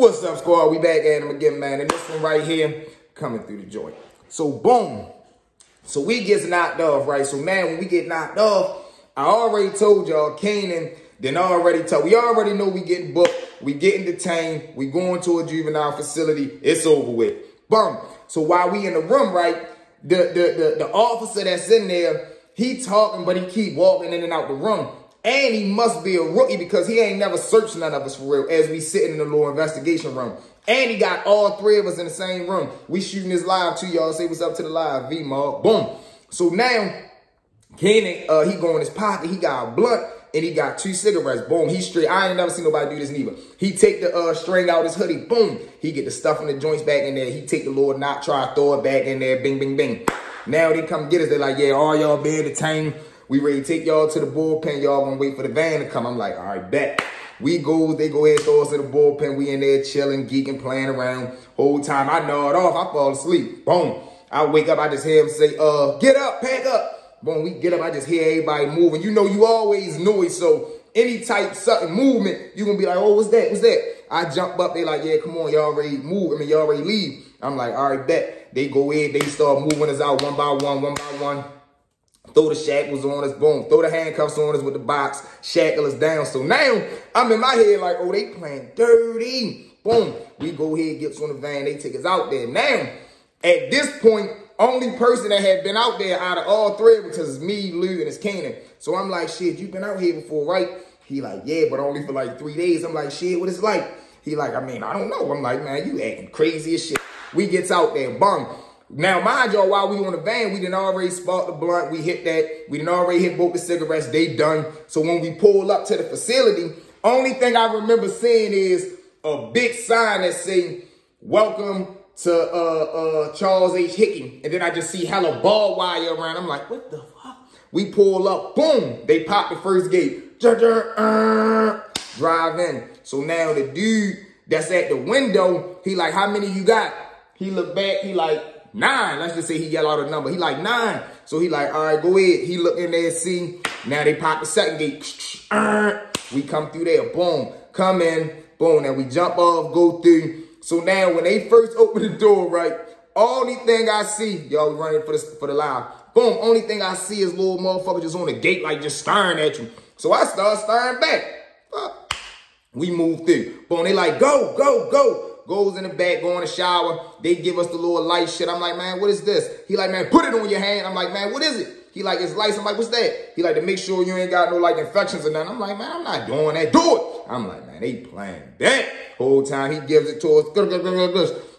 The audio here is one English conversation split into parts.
What's up, squad? We back at him again, man. And this one right here, coming through the joint. So, boom. So, we gets knocked off, right? So, now, when we get knocked off, I already told y'all, Kanan, we already know we getting booked, we getting detained, we going to a juvenile facility, it's over with. Boom. So, while we in the room, right, the officer that's in there, he talking, but he keep walking in and out the room. And he must be a rookie because he ain't never searched none of us for real as we sitting in the little investigation room. And he got all three of us in the same room. We shooting this live too, y'all. Say what's up to the live, V-Mob. Boom. So now, Kanan, he go in his pocket. He got a blunt and he got 2 cigarettes. Boom. He straight. I ain't never seen nobody do this neither. He take the string out his hoodie. Boom. He get the stuff in the joints back in there. He take the little knot, try to throw it back in there. Bing, bing, bing. Now they come get us. They're like, yeah, all y'all being detained. We ready to take y'all to the bullpen. Y'all gonna wait for the van to come. I'm like, all right, bet. We go, they go ahead, throw us in the bullpen. We in there chilling, geeking, playing around. Whole time I nod off, I fall asleep. Boom. I wake up, I just hear him say, get up, pack up. Boom, we get up, I just hear everybody moving. You know, you always noise, so any type something movement, you gonna be like, oh, what's that? What's that? I jump up, they like, yeah, come on, y'all ready to move. I mean, y'all ready to leave. I'm like, all right, bet. They go in, they start moving us out one by one. Throw the shackles on us, boom. Throw the handcuffs on us with the box, shackle us down. So now, I'm in my head like, oh, they playing dirty. Boom. We go ahead, gets on the van, they take us out there. Now, at this point, only person that had been out there out of all three of us is me, Lou, and it's Kanan. So I'm like, shit, you been out here before, right? He like, yeah, but only for like 3 days. I'm like, shit, what is it like? He like, I mean, I don't know. I'm like, man, you acting crazy as shit. We gets out there, boom. Now, mind y'all, while we on the van, we done already sparked the blunt. We hit that. We done already hit both the cigarettes. They done. So when we pull up to the facility, only thing I remember seeing is a big sign that say, welcome to Charles H. Hickey. And then I just see hella barbed wire around. I'm like, what the fuck? We pull up. Boom. They pop the first gate. Drive in. So now the dude that's at the window, he like, how many you got? He look back. He like, 9. Let's just say he yell out a number. He like 9. So he like, all right, go ahead. He look in there, see. Now they pop the second gate. We come through there. Boom. Come in. Boom. Now we jump off, go through. So now when they first open the door, right, only thing I see, y'all running for the live. Boom. Only thing I see is little motherfucker just on the gate, like just staring at you. So I start staring back. We move through. Boom. They like, go, go, go. Goes in the back, go in the shower. They give us the little light shit. I'm like, man, what is this? He like, man, put it on your hand. I'm like, man, what is it? He like, it's lights. I'm like, what's that? He like, to make sure you ain't got no like infections or nothing. I'm like, man, I'm not doing that. Do it. I'm like, man, they playing that. Whole time he gives it to us.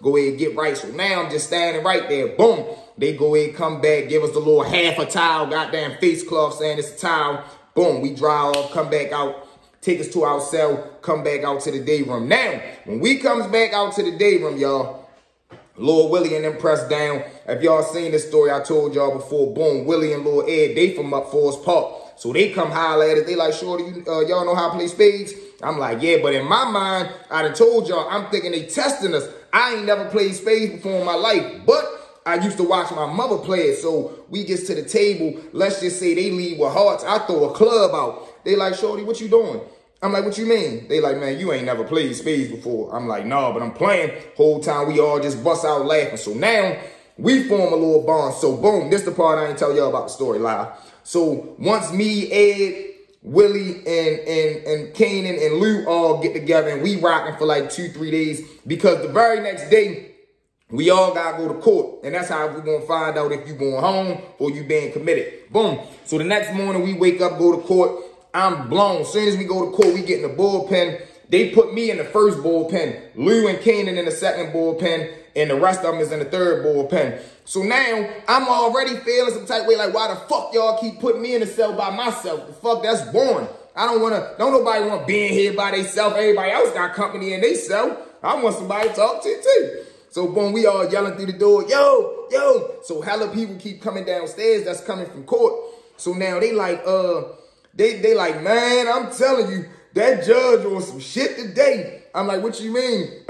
Go ahead, get right. So now I'm just standing right there. Boom. They go ahead, come back, give us the little half a towel, goddamn face cloth saying it's a towel. Boom. We dry off, come back out. Take us to our cell, come back out to the day room. Now, when we comes back out to the day room, y'all, Lil Willie and them pressed down. If y'all seen this story I told y'all before, boom, Willie and Lil Ed, they from up Forest Park. So they come holler at us. They like, shorty, y'all know how to play spades? I'm like, yeah, but in my mind, I done told y'all, I'm thinking they testing us. I ain't never played spades before in my life, but I used to watch my mother play it. So we get to the table. Let's just say they leave with hearts. I throw a club out. They like, shorty, what you doing? I'm like, what you mean? They like, man, you ain't never played spades before. I'm like, nah, but I'm playing. Whole time we all just bust out laughing. So now we form a little bond. So boom, this the part I ain't tell y'all about the story live. So once me, Ed, Willie, and Kanan and Lou all get together and we rocking for like 2-3 days because the very next day, we all got to go to court. And that's how we're going to find out if you going home or you being committed. Boom. So the next morning we wake up, go to court. I'm blown. As soon as we go to court, we get in the bullpen. They put me in the first bullpen. Lou and Kanan in the second bullpen. And the rest of them is in the third bullpen. So now, I'm already feeling some type of way like, why the fuck y'all keep putting me in the cell by myself? The fuck, that's boring. Don't nobody want being here by themselves. Everybody else got company in they cell. I want somebody to talk to too. So boom, we all yelling through the door, yo, yo. So hella people keep coming downstairs that's coming from court. So now they like, They like, man, I'm telling you, that judge on some shit today. I'm like, what you mean?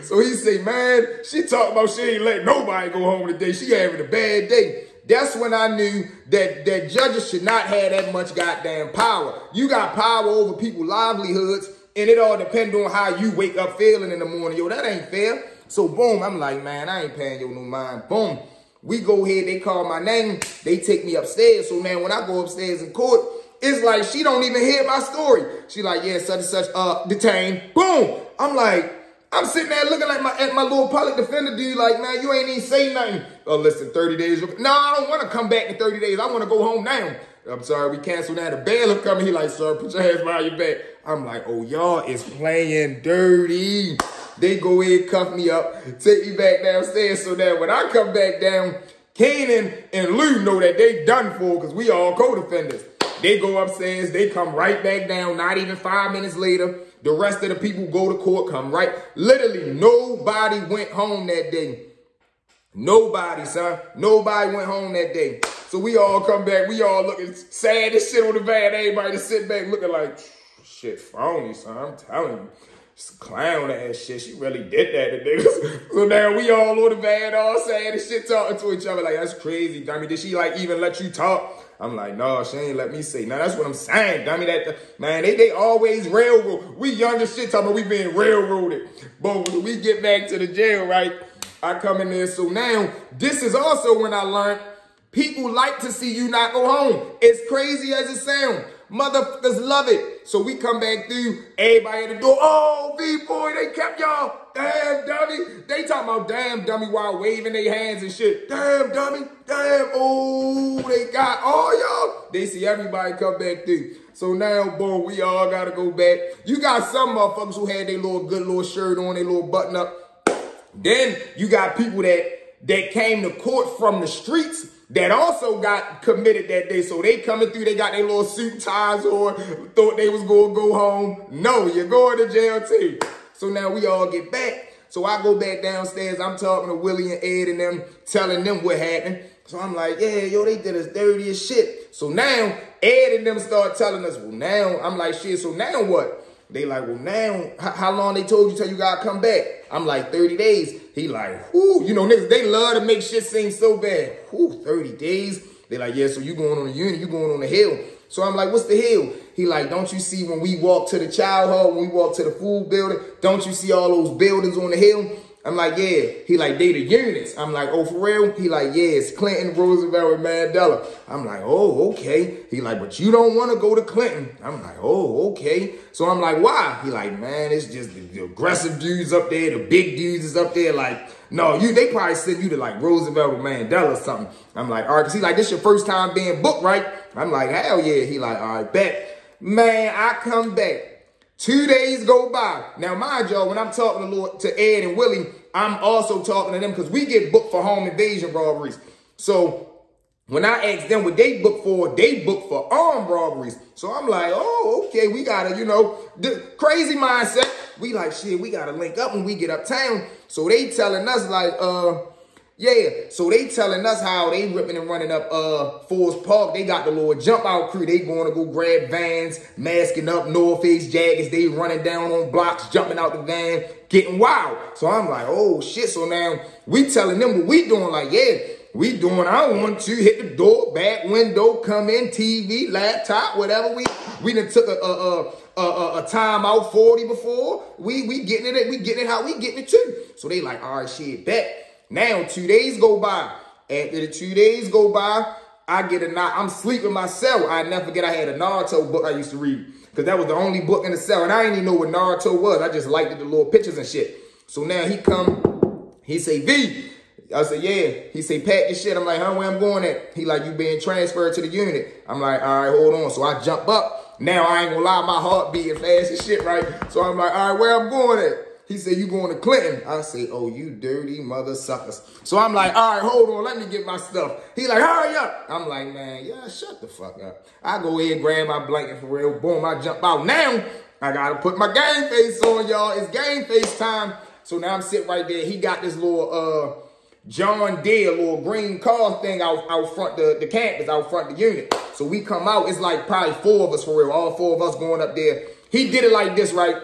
So he say, man, she talking about she ain't letting nobody go home today. She having a bad day. That's when I knew that judges should not have that much goddamn power. You got power over people's livelihoods And it all depends on how you wake up feeling in the morning. Yo, that ain't fair. So boom, I'm like, man, I ain't paying yo no mind. Boom. We go ahead, they call my name, they take me upstairs. So now when I go upstairs in court, it's like she don't even hear my story. She like, yeah, such and such, detained. Boom. I'm like, I'm sitting there looking like at my little public defender dude, like, man, you ain't even say nothing. Oh, listen, 30 days. No, I don't want to come back in 30 days. I want to go home now. I'm sorry, we canceled that. The bailiff coming. He like, sir, put your hands behind your back. I'm like, oh, y'all is playing dirty. They go ahead, cuff me up, take me back downstairs. So that when I come back down, Kanan and Lou know that they done for because we all co-defenders. They go upstairs. They come right back down. Not even 5 minutes later, the rest of the people go to court, come right. Literally, nobody went home that day. Nobody, son. Nobody went home that day. So we all come back. We all looking sad as shit on the van. Everybody just sit back looking like, shit, phony, son. I'm telling you. Just clown ass shit. She really did that to niggas. So now we all on the van, all sad and shit, talking to each other. Like, that's crazy, dummy. Did she, like, even let you talk? I'm like, no, she ain't let me say. Now, that's what I'm saying, dummy. Man, they always railroad. We young as shit talking about we being railroaded. But when we get back to the jail, right, I come in there. So now, this is also when I learned people like to see you not go home. As crazy as it sounds. Motherfuckers love it. So we come back through, everybody at the door. Oh, B-boy, they kept y'all. Damn, dummy. They talking about damn, dummy, while waving their hands and shit. Damn, dummy. Damn. Oh, they got all y'all. They see everybody come back through. So now, boom, we all got to go back. You got some motherfuckers who had their little good little shirt on, their little button up. Then you got people that came to court from the streets that also got committed that day. So they coming through, they got their little suit ties on, thought they was going to go home. No, you're going to jail too. So now we all get back. So I go back downstairs. I'm talking to Willie and Ed and them, telling them what happened. So I'm like, yeah, yo, they did us dirty as shit. So now Ed and them start telling us, well, now, I'm like, shit, so now what? They like, well, now, how long they told you till you got to come back? I'm like, 30 days. He like, whoo, you know, niggas, they love to make shit seem so bad. Whoo, 30 days? They like, yeah, so you going on the unit, you going on the hill. So I'm like, what's the hill? He like, don't you see when we walk to the child hall, when we walk to the food building, don't you see all those buildings on the hill? I'm like, yeah. He like, they the units. I'm like, oh, for real? He like, yeah, it's Clinton, Roosevelt, and Mandela. I'm like, oh, okay. He like, but you don't want to go to Clinton. I'm like, oh, okay. So I'm like, why? He like, man, it's just the aggressive dudes up there, the big dudes is up there. Like, no, they probably sent you to like Roosevelt or Mandela or something. I'm like, all right, because he like, this your first time being booked, right? I'm like, hell yeah. He like, all right, bet. Man, I come back. 2 days go by. Now, mind y'all, when I'm talking to Ed and Willie, I'm also talking to them because we get booked for home invasion robberies. So when I asked them what they booked for armed robberies. So I'm like, oh, okay, we got to, you know, the crazy mindset. We like, shit, we got to link up when we get uptown. So they telling us like, yeah, so they telling us how they ripping and running up Forest Park. They got the little jump out crew. They going to go grab vans, masking up, North Face jackets. They running down on blocks, jumping out the van, getting wild. So I'm like, oh shit. So now we telling them what we doing. Like, yeah, we doing I want to hit the door, back window, come in, TV, laptop, whatever. We done took a timeout 40 before. We getting it. We getting it how we getting it too. So they like, all right, shit, bet. Now, 2 days go by. After the 2 days go by, I get a knock. I'm sleeping in my cell. I never forget I had a Naruto book I used to read. Because that was the only book in the cell. And I didn't even know what Naruto was. I just liked the little pictures and shit. So now he come. He say, V. I say, yeah. He say, pack your shit. I'm like, huh, where I'm going at? He like, you being transferred to the unit. I'm like, all right, hold on. So I jump up. Now, I ain't gonna lie, my heart beating fast as shit, right? So I'm like, all right, where I'm going at? He said, you going to Clinton? I say, oh, you dirty mother suckers. So I'm like, all right, hold on. Let me get my stuff. He like, hurry up. I'm like, man, yeah, shut the fuck up. I go ahead and grab my blanket for real. Boom, I jump out. Now, I got to put my game face on, y'all. It's game face time. So now I'm sitting right there. He got this little John Deere, little green car thing out front the campus, out front the unit. So we come out. It's like probably 4 of us for real. All 4 of us going up there. He did it like this, right?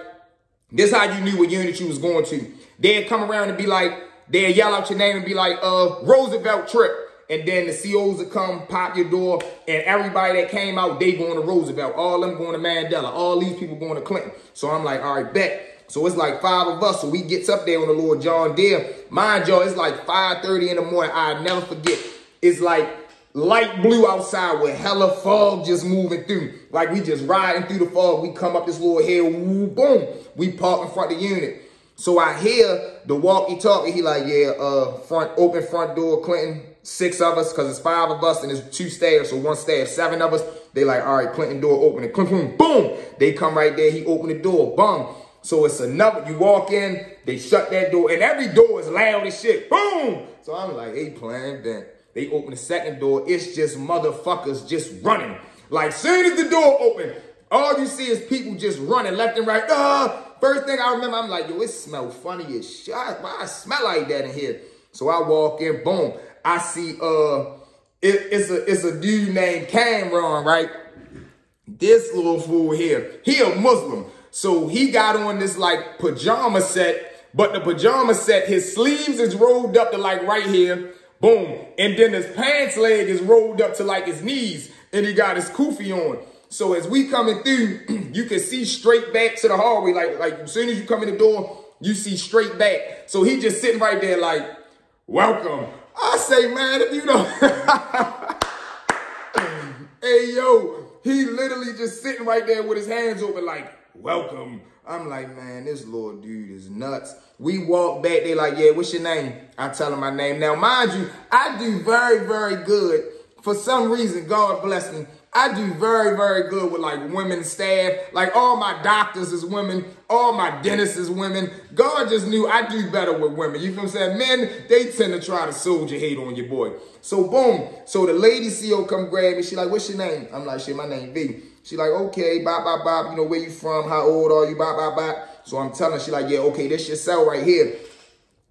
This how you knew what unit you was going to. They'd come around and be like, they'd yell out your name and be like, Roosevelt trip. And then the COs will come, pop your door, and everybody that came out, they going to Roosevelt. All them going to Mandela. All these people going to Clinton. So I'm like, all right, bet. So it's like 5 of us. So we gets up there on the Lord John Deere. Mind y'all, it's like 5:30 in the morning. I'll never forget. It's like light blue outside with hella fog just moving through. Like we just riding through the fog. We come up this little hill, woo, boom. We park in front of the unit. So I hear the walkie-talkie. He like, yeah, open front door, Clinton. 6 of us, because it's 5 of us and there's 2 staffs, so 1 staff, 7 of us. They like, all right, Clinton door open it. Boom, boom. They come right there. He opened the door. Boom. So it's another, you walk in, they shut that door, and every door is loud as shit. Boom. So I'm like, hey, plan then. They open the second door. It's just motherfuckers just running. Like, soon as the door open, all you see is people just running left and right. First thing I remember, I'm like, yo, it smells funny as shit. Why I smell like that in here? So I walk in, boom. I see it's a dude named Cameron, right? This little fool here, he a Muslim. So he got on this like pajama set, but the pajama set, his sleeves is rolled up to like right here, boom. And then his pants leg is rolled up to like his knees, and he got his kufi on. So as we coming through, you can see straight back to the hallway. Like as soon as you come in the door, you see straight back. So he just sitting right there like, welcome. I say, man, if you don't. Hey, yo, he literally just sitting right there with his hands open like, welcome. I'm like, man, this little dude is nuts. We walk back. They like, yeah, what's your name? I tell him my name. Now, mind you, I do very, very good. For some reason, God bless me, I do very, very good with like women staff. Like all my doctors is women. All my dentists is women. God just knew I do better with women. You feel what I'm saying? Men, they tend to try to soldier hate on your boy. So boom. So the lady CO come grab me. She like, what's your name? I'm like, shit, my name V. She like, okay, bop, bop, bop. You know, where you from? How old are you? Bop, bop, bop. So I'm telling her, she like, yeah, okay, this your cell right here.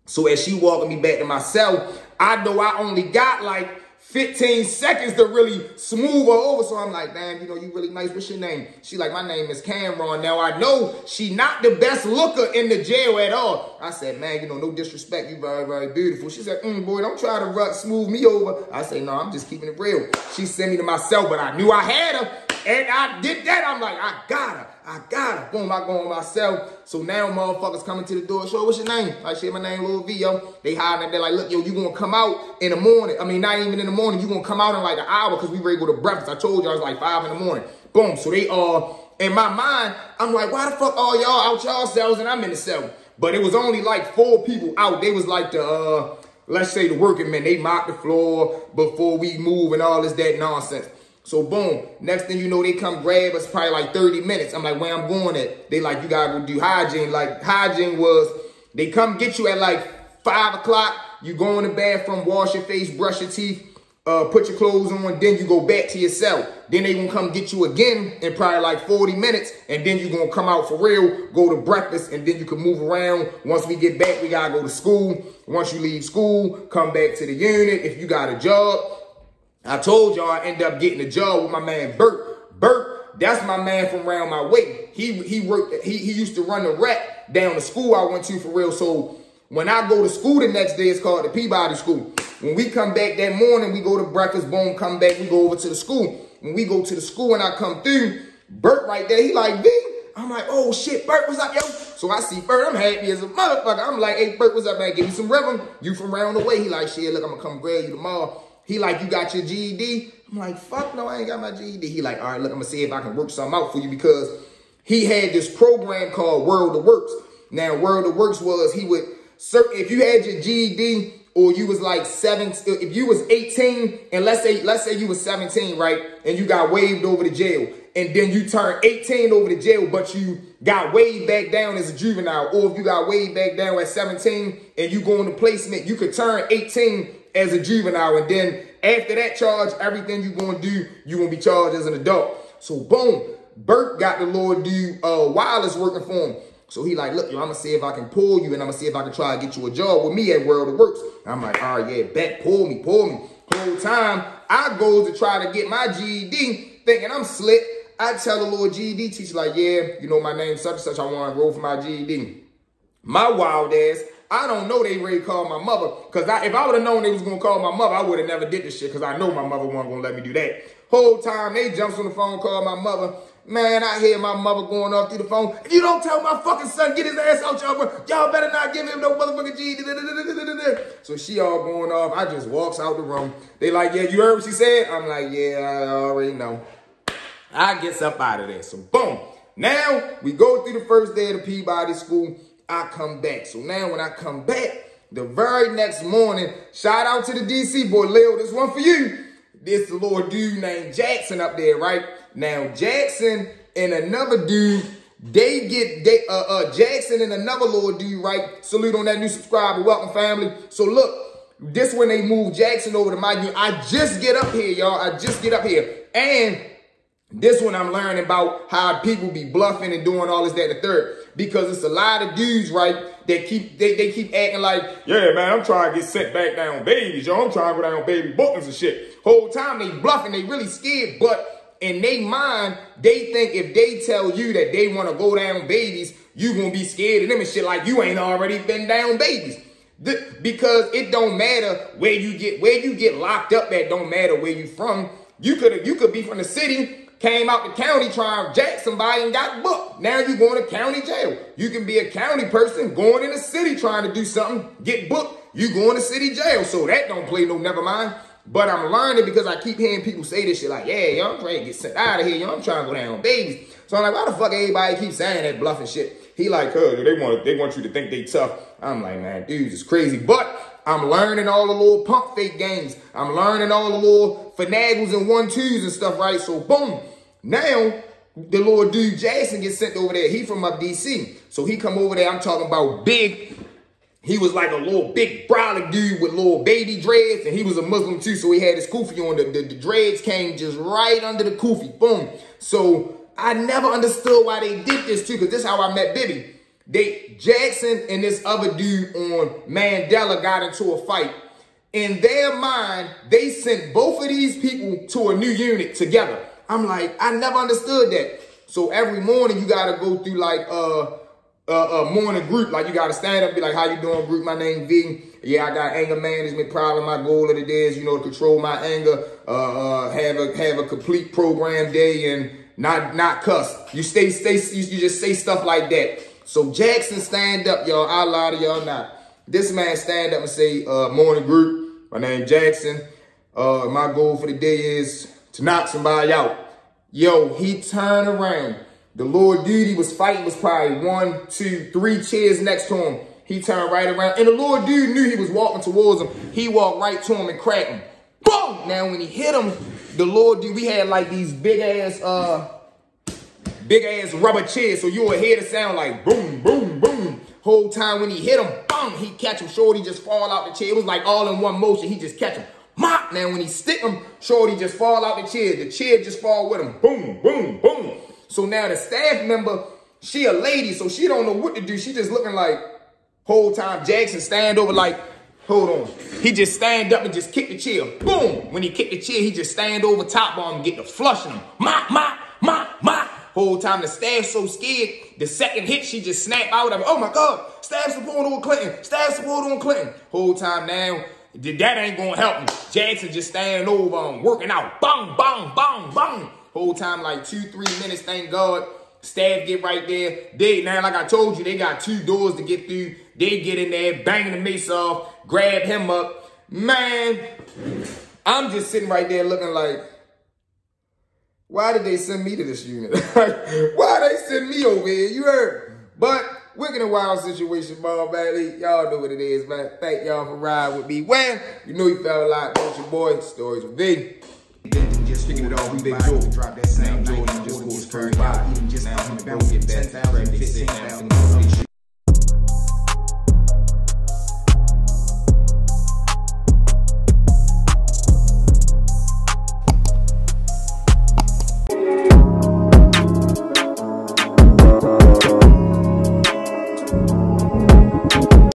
So as she walking me back to my cell, I know I only got like 15 seconds to really smooth her over. So I'm like, damn, you know, you really nice. What's your name? She like, my name is Cameron. Now, I know she not the best looker in the jail at all. I said, man, you know, no disrespect. You very, very beautiful. She said, boy, don't try to smooth me over. I say, no, I'm just keeping it real. She sent me to myself, but I knew I had her. And I did that. I'm like, I got her. I got her. Boom, I go on myself. So now motherfuckers coming to the door. So what's your name? I say, my name Lil V, yo. They hiding and they're like, look, yo, you gonna come out in the morning. I mean, not even in the morning. You gonna come out in like an hour because we ready to go to breakfast. I told you I was like 5 in the morning. Boom. So they in my mind, I'm like, why the fuck all y'all out y'all cells and I'm in the cell? But it was only like 4 people out. They was like the, let's say the working men. They mopped the floor before we move and all this, that nonsense. So boom, next thing you know, they come grab us probably like 30 minutes. I'm like, where I'm going at? They like, you gotta go do hygiene. Like hygiene was, they come get you at like 5 o'clock. You go in the bathroom, wash your face, brush your teeth, put your clothes on, then you go back to your cell. Then they gonna come get you again in probably like 40 minutes. And then you gonna come out for real, go to breakfast, and then you can move around. Once we get back, we gotta go to school. Once you leave school, come back to the unit. If you got a job, I told y'all I ended up getting a job with my man Bert. Bert, that's my man from around my way. He worked, he used to run the rec down the school I went to for real. So when I go to school the next day, it's called the Peabody School. When we come back that morning, we go to breakfast, boom, come back, we go over to the school. When we go to the school and I come through, Bert right there, he like, V. I'm like, oh shit, Bert, what's up, yo? So I see Bert, I'm happy as a motherfucker. I'm like, hey, Bert, what's up, man? Give me some rhythm. You from around the way. He like, shit, look, I'm gonna come grab you tomorrow. He like, you got your GED? I'm like, fuck no, I ain't got my GED. He like, all right, look, I'm gonna see if I can work something out for you, because he had this program called World of Works. Now, World of Works was, he would, if you had your GED or you was like 17, if you was 18 and let's say you was 17, right? And you got waived over to jail, and then you turned 18 over to jail, but you got waived back down as a juvenile, or if you got waived back down at 17 and you go into placement, you could turn 18 as a juvenile, and then after that charge, everything you're going to do, you're going to be charged as an adult. So boom, Bert got the Lord dude wireless working for him. So he like, look, yo, I'm going to see if I can pull you, and I'm going to see if I can try to get you a job with me at World of Works. I'm like, all right, yeah, bet, pull me. Whole time, I go to try to get my GED, thinking I'm slick. I tell the Lord GED teacher, like, yeah, you know, my name's such and such, I want to enroll for my GED. My wild ass, I don't know they ready to call my mother, because if I would have known they was going to call my mother, I would have never did this shit, because I know my mother wasn't going to let me do that. Whole time, they jumps on the phone, call my mother. Man, I hear my mother going off through the phone. If you don't tell my fucking son, get his ass out, y'all better not give him no motherfucking G. So she all going off. I just walks out the room. They like, yeah, you heard what she said? I'm like, yeah, I already know. I gets up out of there. So boom. Now we go through the first day of the Peabody school. I come back. So now when I come back, the very next morning, shout out to the DC boy, Lil, this one for you. This little dude named Jackson up there, right? Now, Jackson and another dude, Jackson and another little dude, right? Salute on that new subscriber. Welcome, family. So, look, this when they moved Jackson over to my unit. I just get up here, y'all. I just get up here. And this one I'm learning about how people be bluffing and doing all this, that, and the third. Because it's a lot of dudes, right, that they keep acting like, yeah, man, I'm trying to get sent back down babies, yo. I'm trying to go down baby bookings and shit. Whole time they bluffing, they really scared, but in their mind, they think if they tell you that they want to go down babies, you gonna be scared of them and shit like you ain't already been down babies. Because it don't matter where you get locked up at, don't matter where you from. You could be from the city, came out the county trying to jack somebody and got booked. Now you going to county jail. You can be a county person going in the city trying to do something, get booked, you going to city jail. So that don't play no never mind. But I'm learning because I keep hearing people say this shit like, yeah, yo, I'm trying to get sent out of here, yo, I'm trying to go down on babies. So I'm like, why the fuck everybody keep saying that bluffing shit? He like, they want you to think they tough. I'm like, man, dudes, it's crazy. But I'm learning all the little pump fake games. I'm learning all the little finagles and 1-2s and stuff, right? So boom, now the little dude Jackson gets sent over there. He from up DC. So he come over there, I'm talking about big. He was like a little big brolic dude with little baby dreads, and he was a Muslim too, so he had his kufi on. The dreads came just right under the kufi, boom. So I never understood why they did this too, because this is how I met Bibby. Jackson and this other dude on Mandela got into a fight. In their mind, they sent both of these people to a new unit together. I'm like, I never understood that. So every morning you gotta go through like morning group, like you gotta stand up and be like, how you doing, group? My name V. Yeah, I got anger management problem. My goal of the day is, to control my anger, have a complete program day and not cuss. You you just say stuff like that. So Jackson stand up, y'all. I lie to y'all not. This man stand up and say, morning group. My name Jackson. My goal for the day is to knock somebody out. Yo, he turned around. The little dude he was fighting was probably 1, 2, 3 chairs next to him. He turned right around. And the little dude knew he was walking towards him. He walked right to him and cracked him. Boom! Now, when he hit him, the little dude, we had like these big ass rubber chairs. So you would hear the sound like boom, boom, boom. Whole time when he hit him, boom, he catch him. Shorty just fall out the chair. It was like all in one motion. He just catch him. Mop! Now, when he stick him, Shorty just fall out the chair. The chair just fall with him. Boom, boom, boom. So now the staff member, she a lady, so she don't know what to do. She just looking like, whole time Jackson stand over like, hold on. He just stand up and just kick the chair. Boom! When he kick the chair, he just stand over top on him and get to flushing him. Mop, mop, mop, mop. Whole time the staff so scared, the second hit, she just snap out of it. Oh my God, staff support on Clinton. Staff support on Clinton. Whole time now, that ain't gonna help him. Jackson just standing over him, working out. Bang, bang, bang, bang. Whole time like 2-3 minutes, thank God. Staff get right there. Now, like I told you, they got 2 doors to get through. They get in there, banging the mace off, grab him up. Man, I'm just sitting right there looking like, why did they send me to this unit? Why they send me over here? You heard? But wicked and wild situation, Ball Valley. Y'all know what it is, man. Thank y'all for riding with me. Well, you know you felt a lot. Don't your boy, Stories with V. Just kicking it off, we big Joe. Drop that same Joe, you just go straight by. Even just talking about 10,000, 15,000.